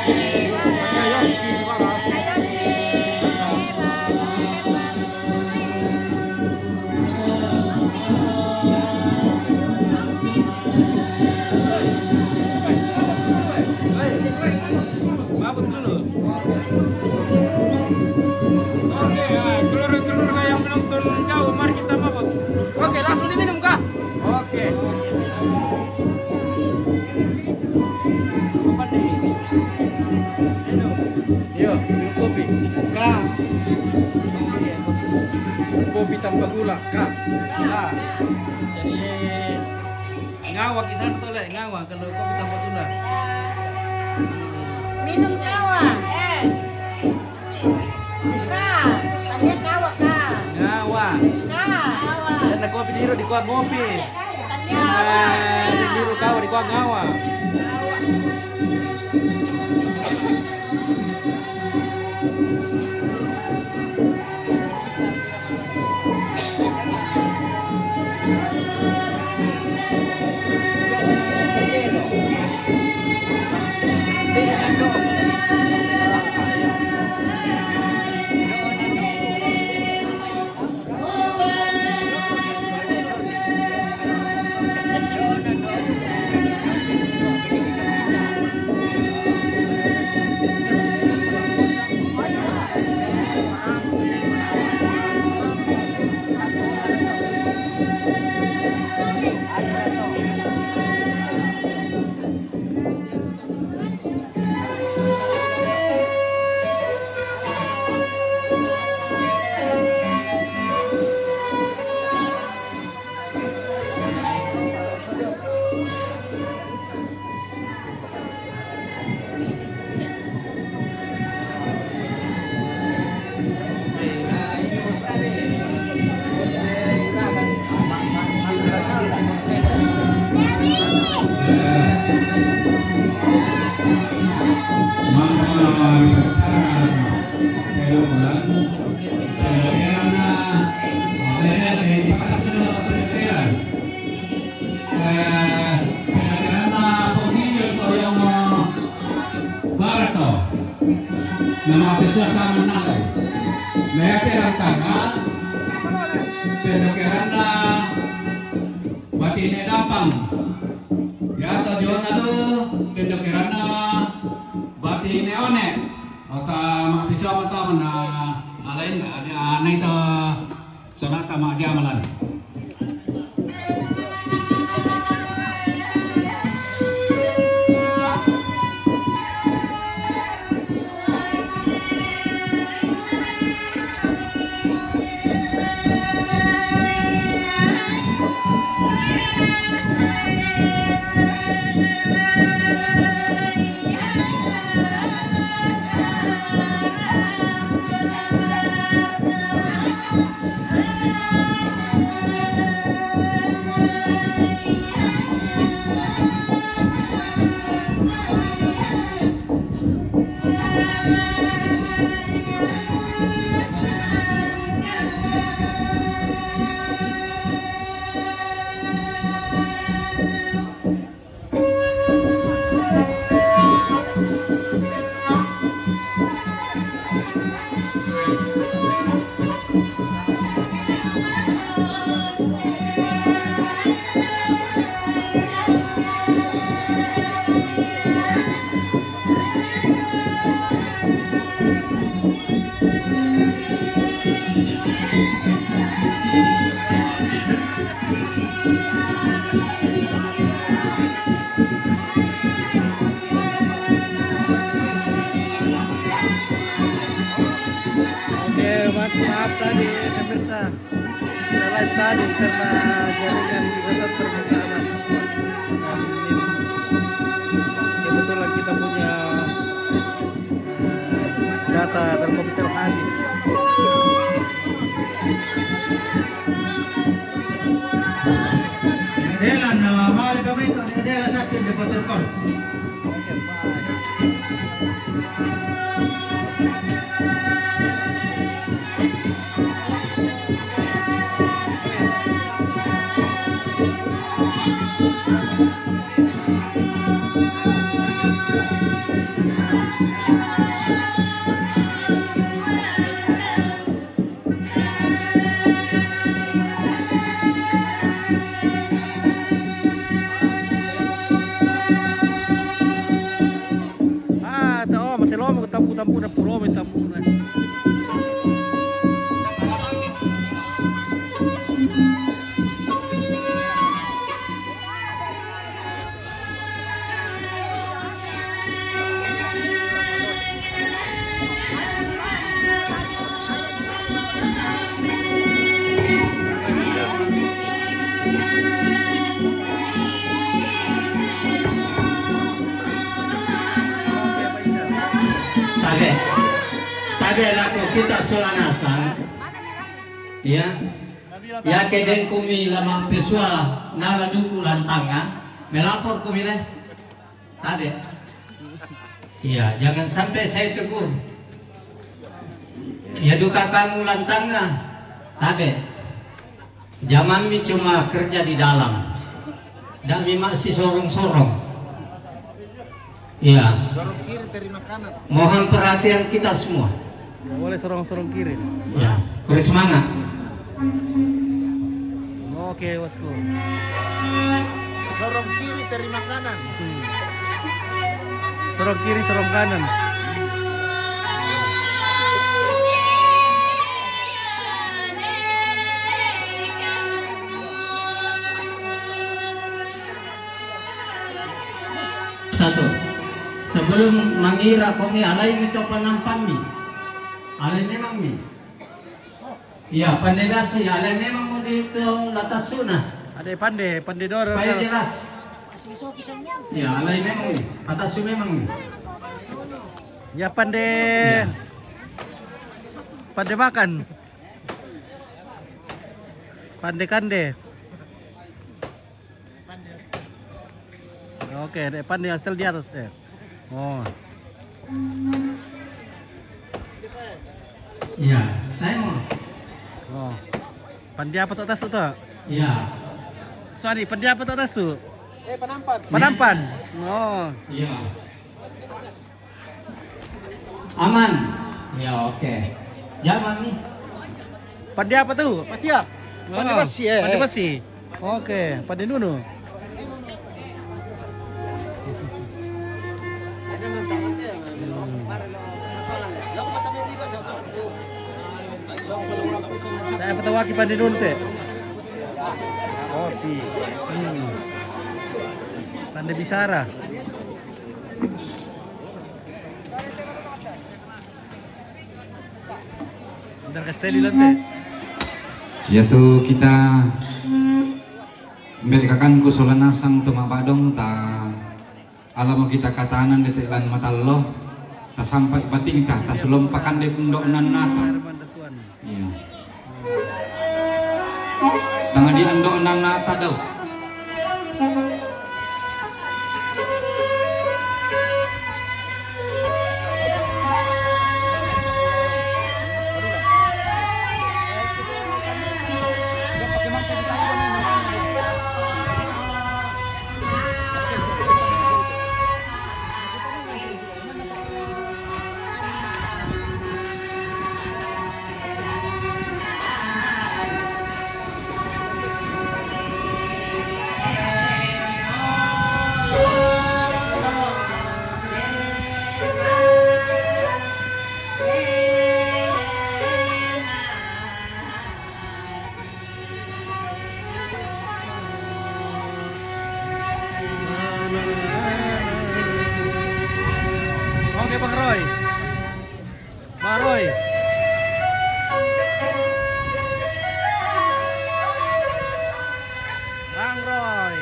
Kaya Yoski di Waras. Mabuk dulu. Oke, keluarga yang menonton jauh, mari kita mabuk. Oke, langsung diminum kah? Oke. Apa nih? Iya, minum kopi. Kak. Kopi tanpa gula, Kak. Kak. Jadi ngawak di sana tuh, Le. Ngawak kalau kopi tanpa gula. Minum kawa, Kak, tanya kawa, Kak. Ngawak. Kak, Dan kopi diro di kuat ngopi. tanya Nah, di diro kau di kuat ngawak. Nama peserta menang. Leher tangan, pendekerana, batine dapang. Ya tujuan adu pendekerana, batine one. Ota mapiso mata mana alain ada itu sonata majamalan. Maaf tadi pemirsa, kita live tadi karena jaringan juga bermasalah. Kebetulan kita punya data Telkomsel habis. Delan na mahal kami ito. Dela sa atin di protocol. Oke, bye. Kak. tampu na puro may tampu na. Tadi laku kita sulanasan, ya, ya keden kumi lama pesua nala duku lantanga, melapor kumi deh, tadi, iya, jangan sampai saya tegur, ya duka kamu lantanga, tadi, zaman mi cuma kerja di dalam, dan mi masih sorong-sorong. Ya. Sorong kiri terima kanan. Mohon perhatian kita semua. Boleh sorong-sorong kiri. Ya. Terus semangat. Oke, bosku. Sorong kiri terima kanan. Sorong kiri, sorong kanan. Satu. Sebelum mengira kami alai mito panampan mi, alai memang mi. Iya, pandai dasi, alai memang mau itu latas sunah. Ada pandai dor. Supaya jelas. Ya, alai memang mi, atas memang mi. Ya pandai. Pandai makan. Pandai kande. Oke, pandai yang setel di atas deh. Oh. Iya, tengok. Oh. Pandai apa tak tasu tak? Iya. Sorry, pandai apa tak tasu? Penampan. Penampan. Oh. Iya. Aman. Ya, oke. Jangan nih. Pandai apa tu? Patia. Pandai besi, Pandai besi. Oke, pandai nunu. Saya petawaki pandai nunu teh. Kopi. Pandai bisara. Dan kasteli lante. Yaitu kita merekakan kusulanasang tumabadong ta alam kita katanan detik lan matallo ta sampai bating ta selompakan de pundonan nata. Iya. Tangan di andonan nata daw. Oke Bang Roy. Bang Roy. Bang Roy.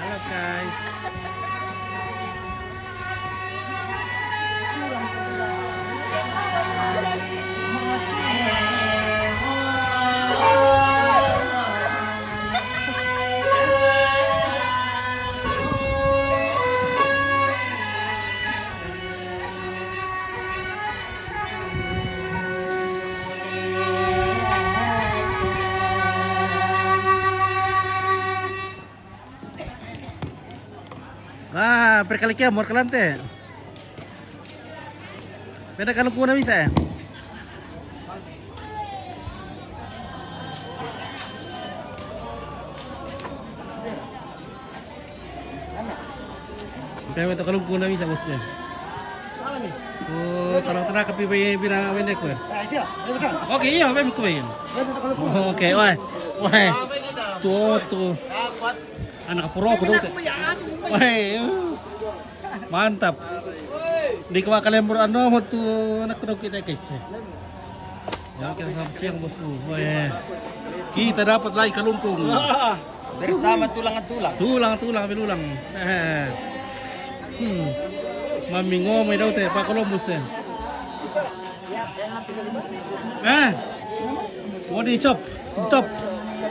Halo guys. Perkalikia mor kalante. Pwede kalong kuna bisa ya? Kaya mo ito kalong kuna bisa bosnya. Oh, tarang tanah kapi bayi bina wende ko. Oke, iya, bayi ko bayi. Oke, wah. Wah. Tuh. Anak puro ko dote. Wah. Mantap. Di ko kalembur ano mo tu anak ko kita guys. Jangan kita sampai siang bosku. Wah. Kita dapat lagi kalungkung. Bersama tulang-tulang. Tulang bilulang. Mami ngomong daw teh Pak Columbus eh. Body chop,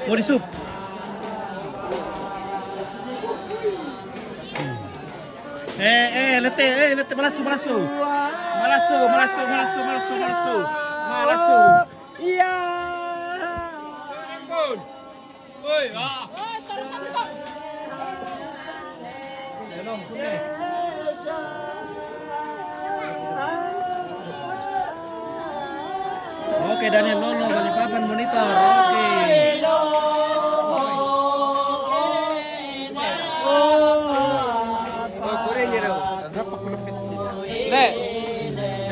body soup. Lete malasu. Iya. Woi, Oke, Daniel Lolo Balikpapan monitor. Oke.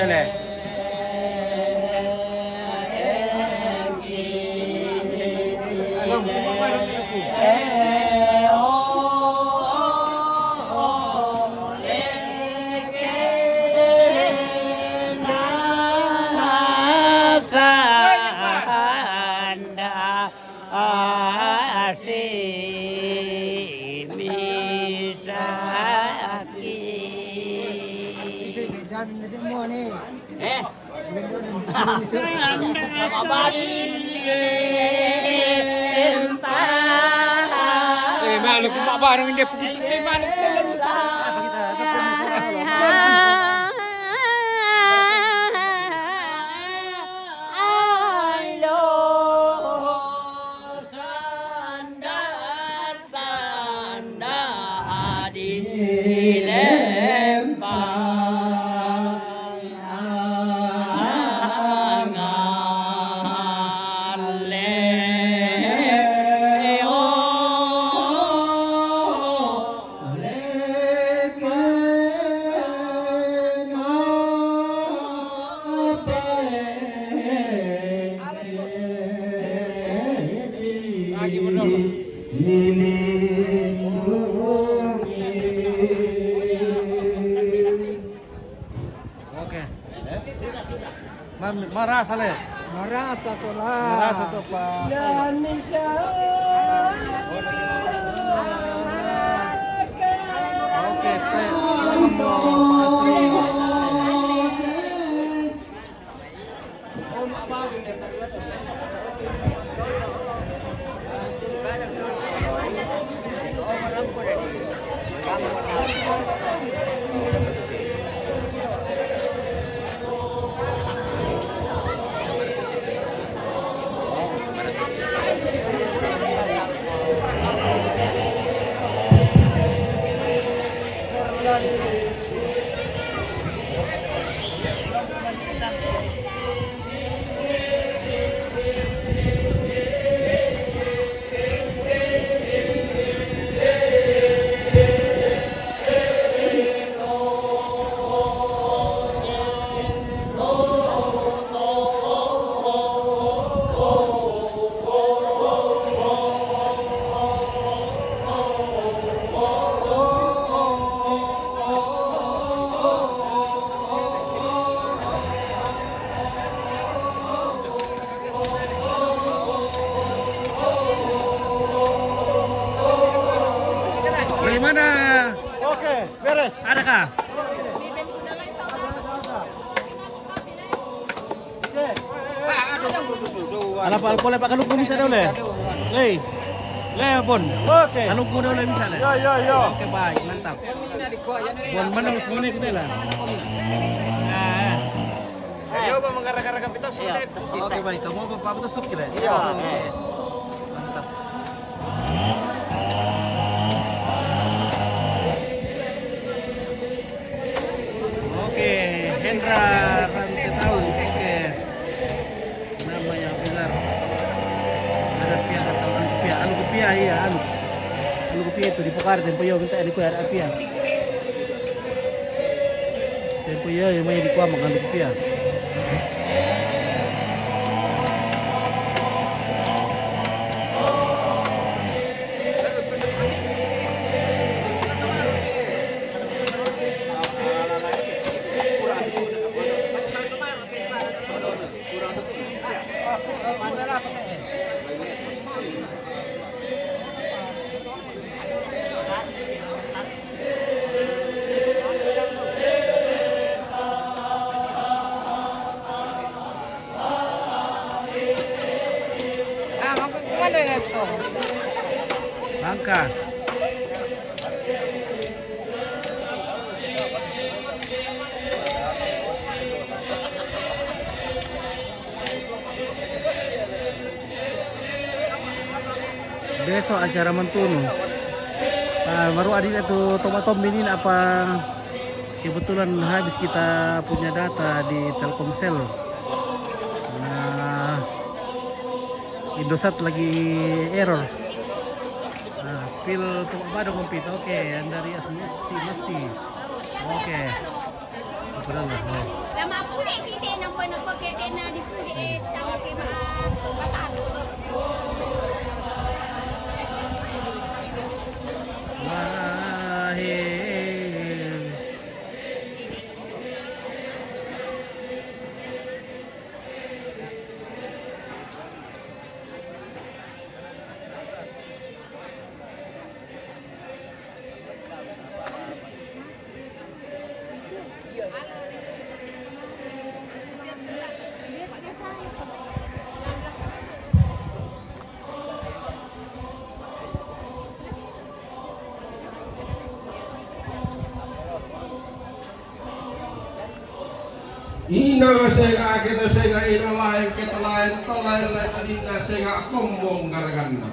Le. Malu kung mabarang hindi pupunta malu Oke. Marasa le. Marasa sola. Marasa tuh Pak. Indonesia. Oke, teh. Bagaimana? Oke, beres. Adakah? Ala pa alcohol pa kalungkung bisa daw le. Le bon. Oke. Kalungkung daw le bisa le. Yo. Oke baik, mantap. Bon mana semua ni kita lah. Nah. Ayo ba menggarap-garap kapital sebentar. Oke baik, kamu apa betul sup kita? Iya. Oke. Mantap. Indra Rantetau. Oke. Namanya Pilar. Ada pihak atau anu pihak iya anu pihak itu di Pokar tempo yo minta di kuar pihak. Tempo yo yang main di kuar makan di pihak. Langkah. Besok acara Mentunu. Baru adik itu Tom ini apa kebetulan habis kita punya data di Telkomsel. Nah, Indosat lagi error. Nah, spill untuk apa komplit. Oke, yang dari masih. Oke. Betul lah. Oh. Lama pula kita nak buat apa kita nak di pula tahu ke batal. Lahir. Ina sega kita sega ina lain kita lain tolain lain ina sega kombong gargana.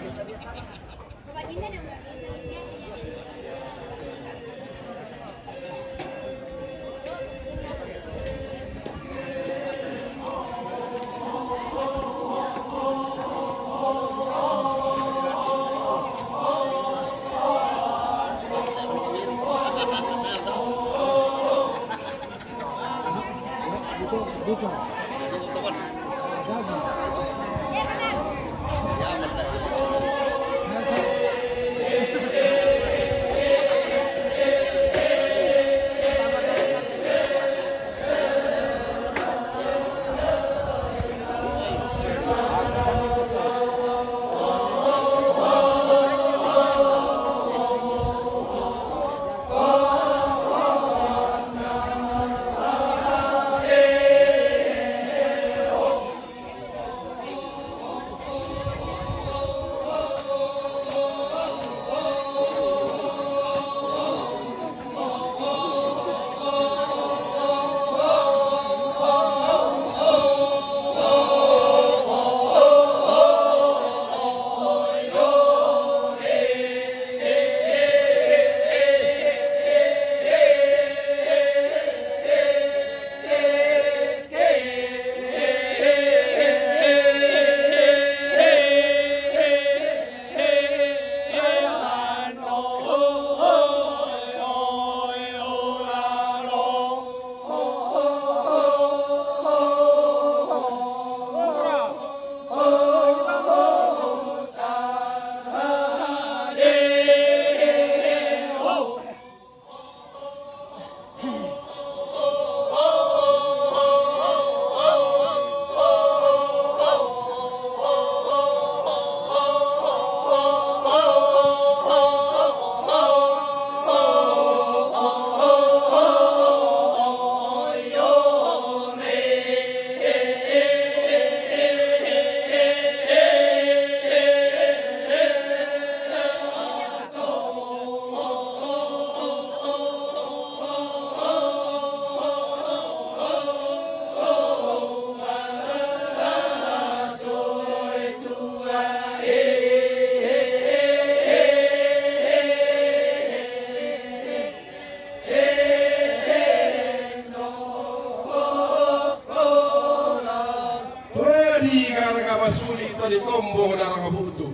di kombong darah kabutu.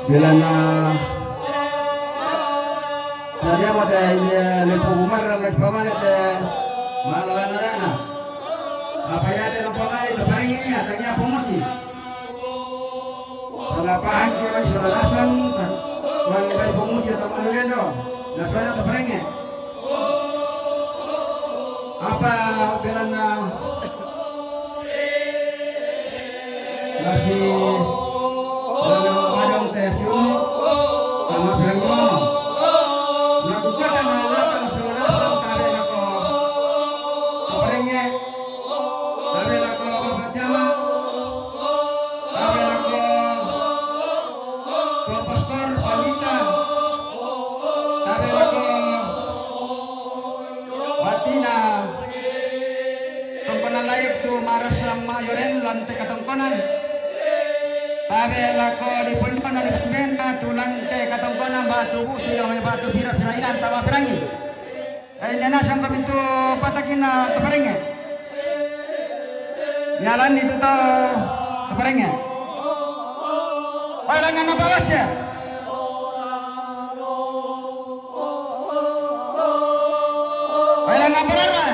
Bila na sadia mo dahil lepumar lepamalit malalan na apayate lepamalit paringin niya tanya pomoci salapahan kira salarasan mangai pomoci atau manulendo nasana to paringin apa bila na masih padang tesium sama berenggono lakukan melakukan surasan kare lako perenge kare lako bacama kare lako pastor panita kare lako batina tongkonan layak tu maras sama yoren lantai katongkonan tabe lako di punpan dari pemben batu lantai katongkonan batu butu yang may batu pira-pira ilan tama pirangi nana sang pintu patakin na taparenge jalan itu to taparenge ay lang na bawas ya ay lang na parara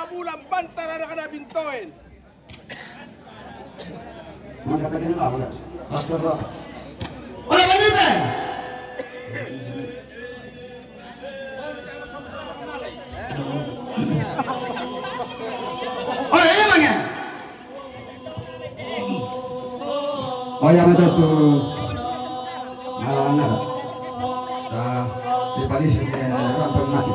bulan bantara na kana bintoin. Magkatakin ka, wala. Pastor ko. Wala ba dito? Oh, iya bang ya? Oh ya betul tuh. Malah anak. Di Paris orang mati.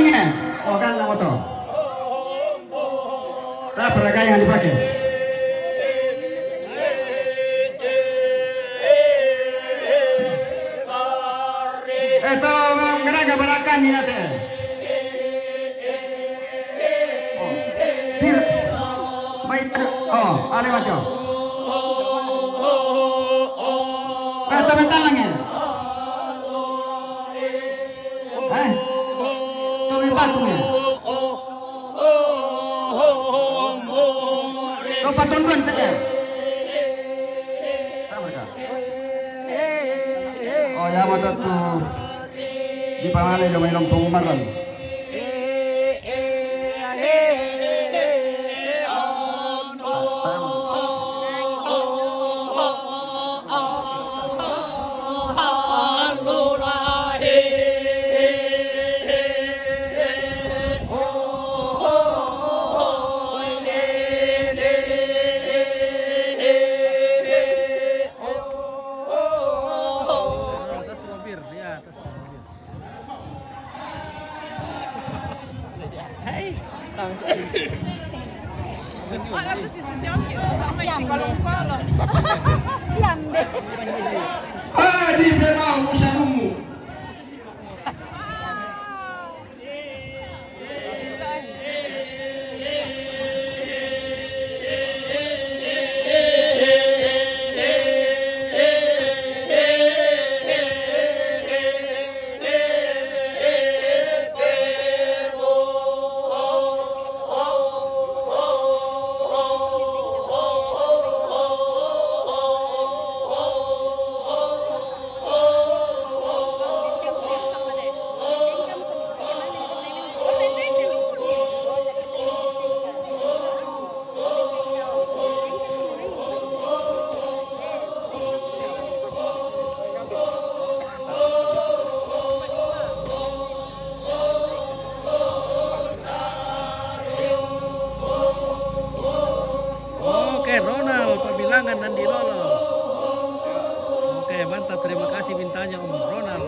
ya? Oh kan nama motor. Tak beragam yang dipakai. Itu mereka berakan ini nanti. Baik, oh, alih macam. Itu mental lagi. Itu batunya. Kau patundun saja. Oh ya motor tu di pangalan dia main pengumaran. Atas mobil, ya atas mobil. Adesso si anche sama si kolong-kolong. Siambe. Di dalam usahamu. Oke, Ronald, pembilangan dan Lolo. Oke, mantap. Terima kasih mintanya Om Ronald.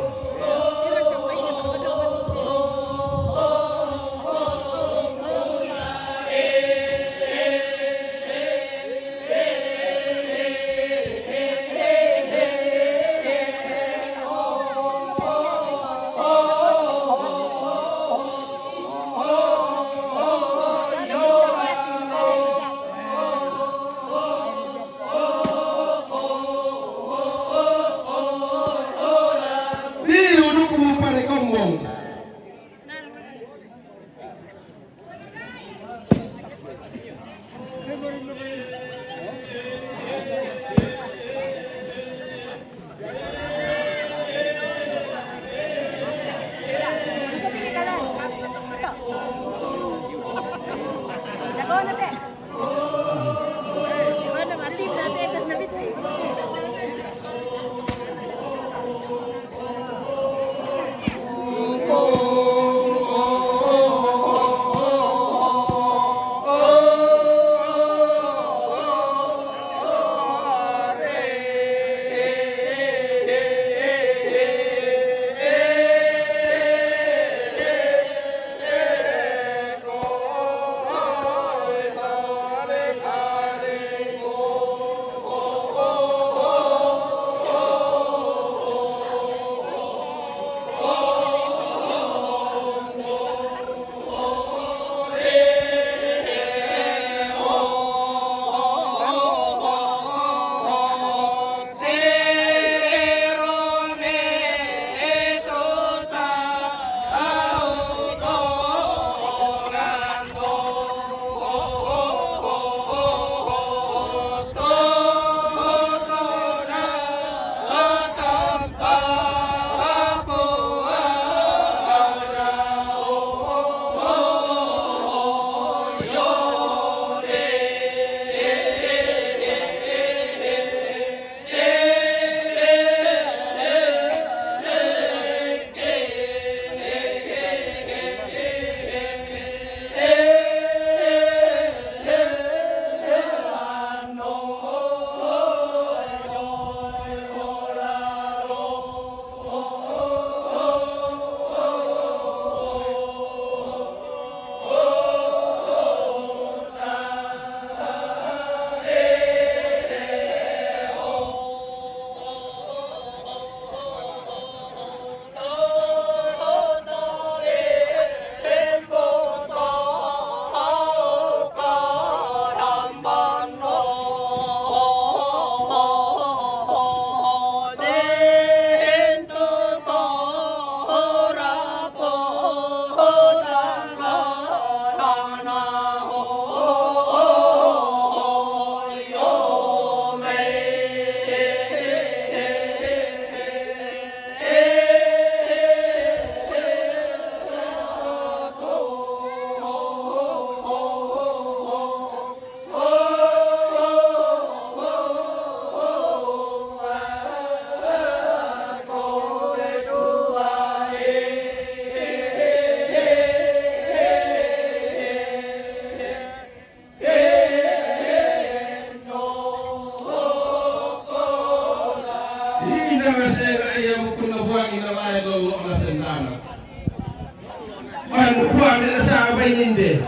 buah di sa abay ninde.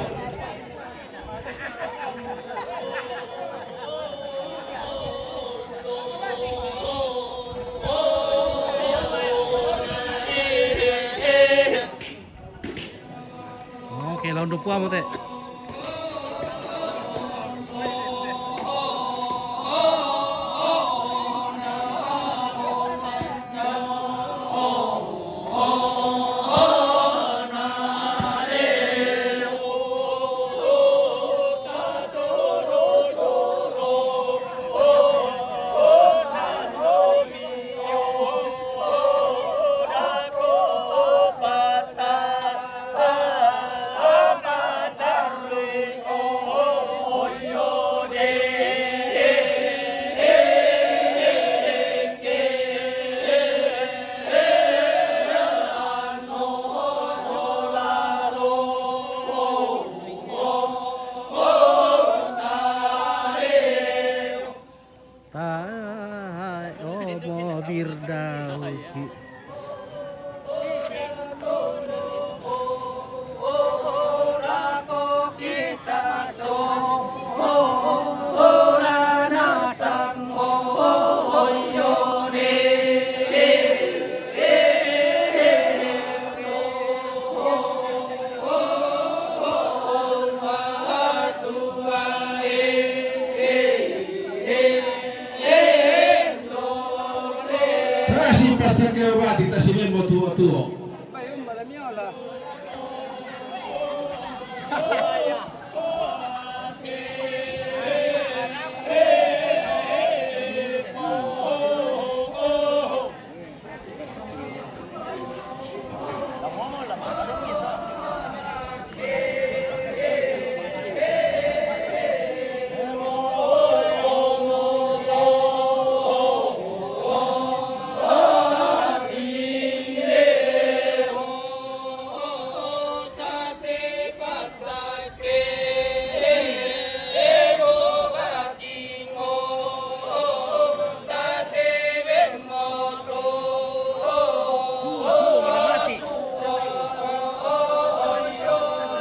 Oke, lawan dupua mo te. Birdauki. Kasi pasal ke wati ta si mo tuo.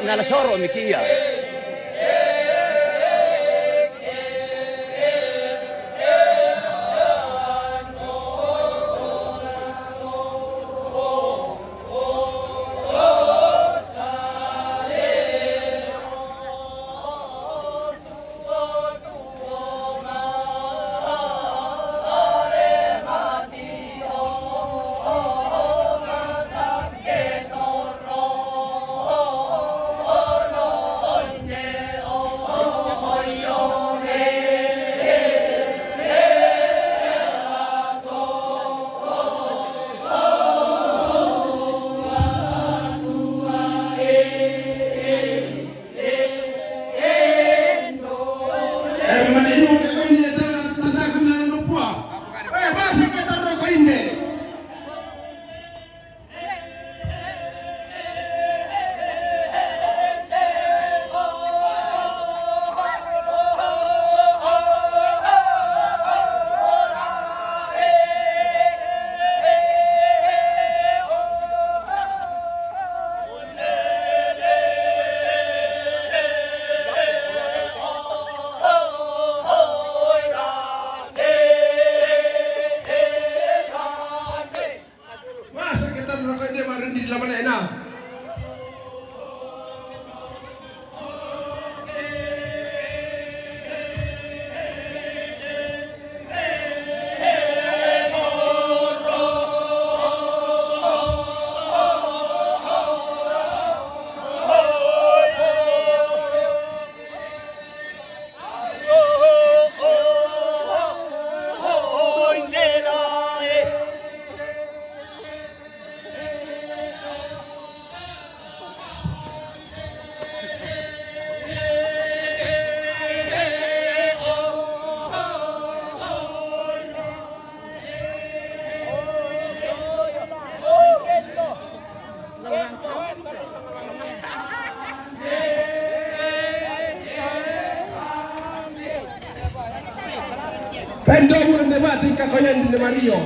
Nalasoro mikia. Pendo mo ng debate kakoyan ni Mario.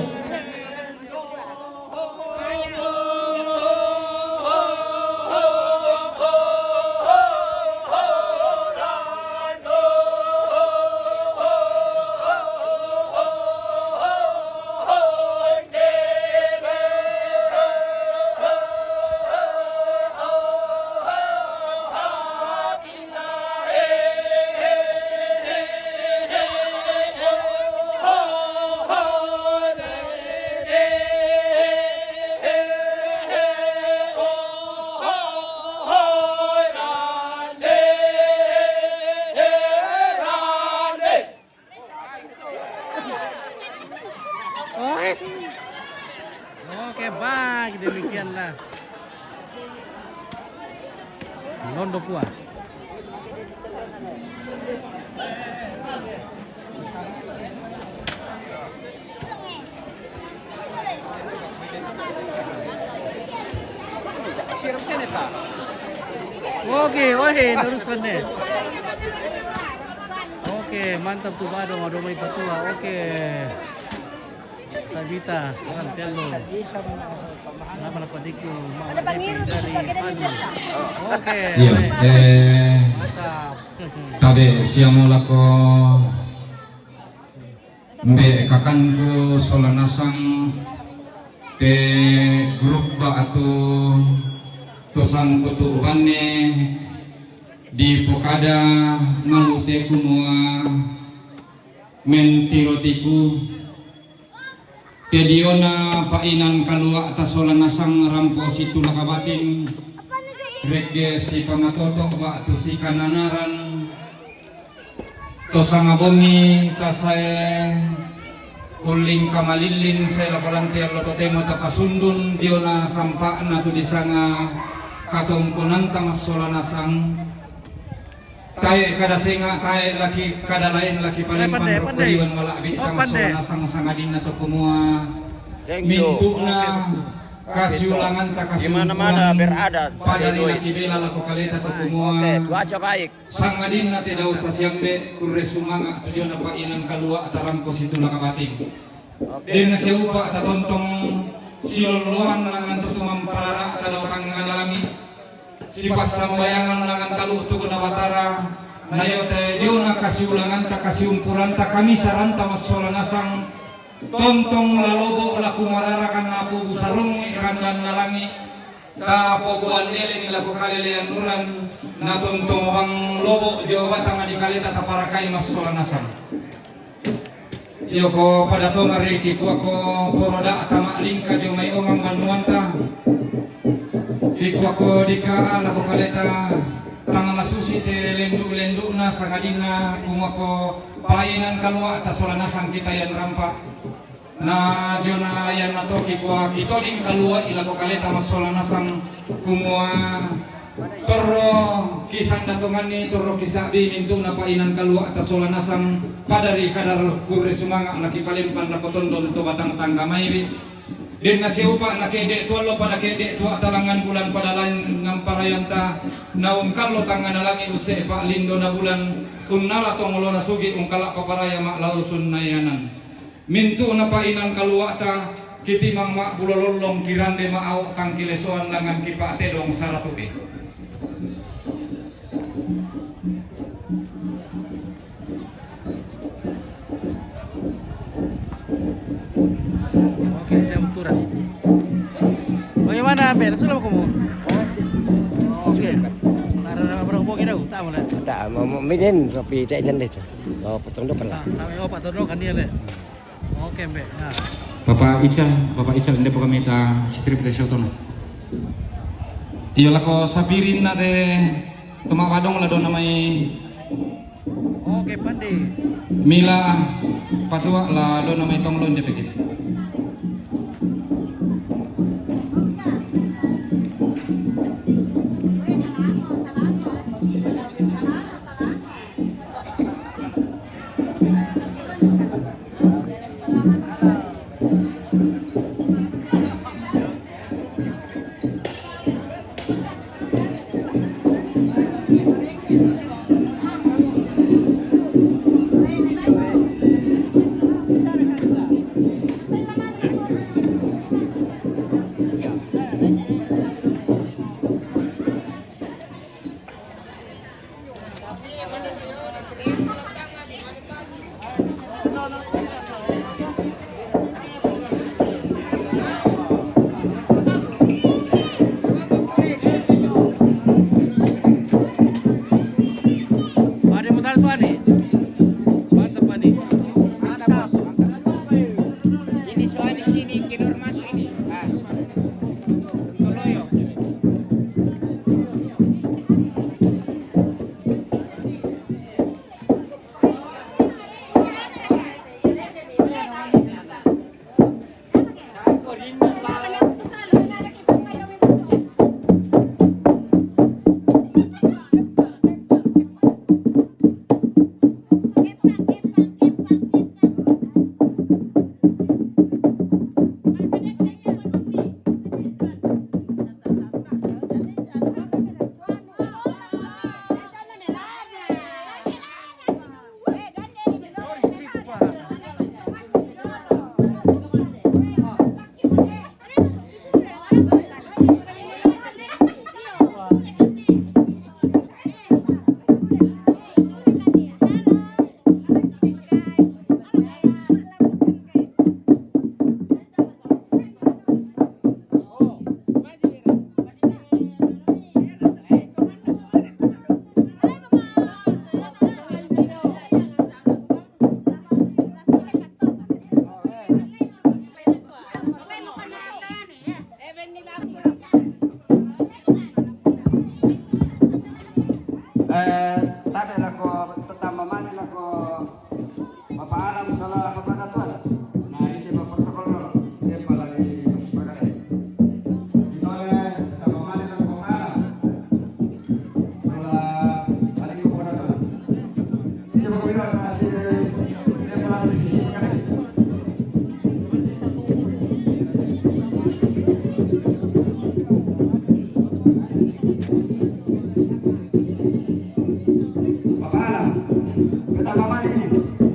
Londo Pua. Oke, teruskan deh. Oke, mantap tuh Badong, ada main ketua. Oke. Tabita, Santelo. Nama apa Diku? Ada pangiru tuh pakai dari Oke. Iya, Mantap. tadi siang mula ko mbe kakanku solanasang te grup ba atau tosang kutu ubane di pokada ngalute kumua mentirotiku tediona painan kalua tasolanasang rampo situ nakabating rege si pangatoto ba tu si kananaran to sangabomi kasae uling kamalilin saya lapalanti Allah totemo tapasundun diona sampa na tu disanga katongkunan tamas solanasang tae kada senga tae laki kada lain laki paling panrokuriwan malabi tamas solanasang sangadin na to kumua mintu na kasiulangan tak Gimana-mana beradat. padari laki bela lako kaleta to kumua Cuaca baik. sangadin na tidak usah siambe kurre sumanga tujuan apa inan kalua atarampo situ lakabating din na siya upa tatontong siluluan langan tutumang parara tadaw kang analangi sipas sambayangan langan talu tu kunawatara nayo te diuna kasiulangan ta kasiumpuran ta kami saranta masolanasang tontong lalobo laku mararakan napu busarungi randan nalangi ta pobuan nele ni laku kalelean nuran na tontong bang lobo jawa tanga di kalita ta parakai masolanasang iyo ko pada to ngariki ko ako poroda tama lingka jo may omang manuanta iku ako dika laku kalita tanga masusi te lendu na sangadina kumako painan kalua ta solanasang kita yan rampa na jona yan natoki kwa kitoding kalua ilako kaleta masolanasang kumua torro kisang datungan ni torro kisabi mintu na painan kalua ta solanasang padari kadar kubre sumanga laki palimpan lako tondon to batang tangga mairi din na siupa na kede tualo pada kede tua talangan bulan pada lain ngamparayon naung kallo tangan nalangi use pa lindo na bulan kunnala tongolo na sugi ungkala paparaya mak lausun nayanan mintu na painan kalua ta kitimang mak bulololong kirande maau kang kilesoan langan kipate dong saratubi Oke, saya ukuran. Bagaimana, Ben? Sudah mau kamu? Oke. Nara berapa kira tak mana? Tak, mau midin tapi tak jangan itu. Oh, potong dokan lah. Sampai Pak Tondo kan dia deh. Oke, Ben. Nah. Bapak Ica inde po kami ta sitri pita siotono iyo lako sapirin na de tumawadong la do namay Oke, Pandi. mila patua la do namay tonglo inde pekit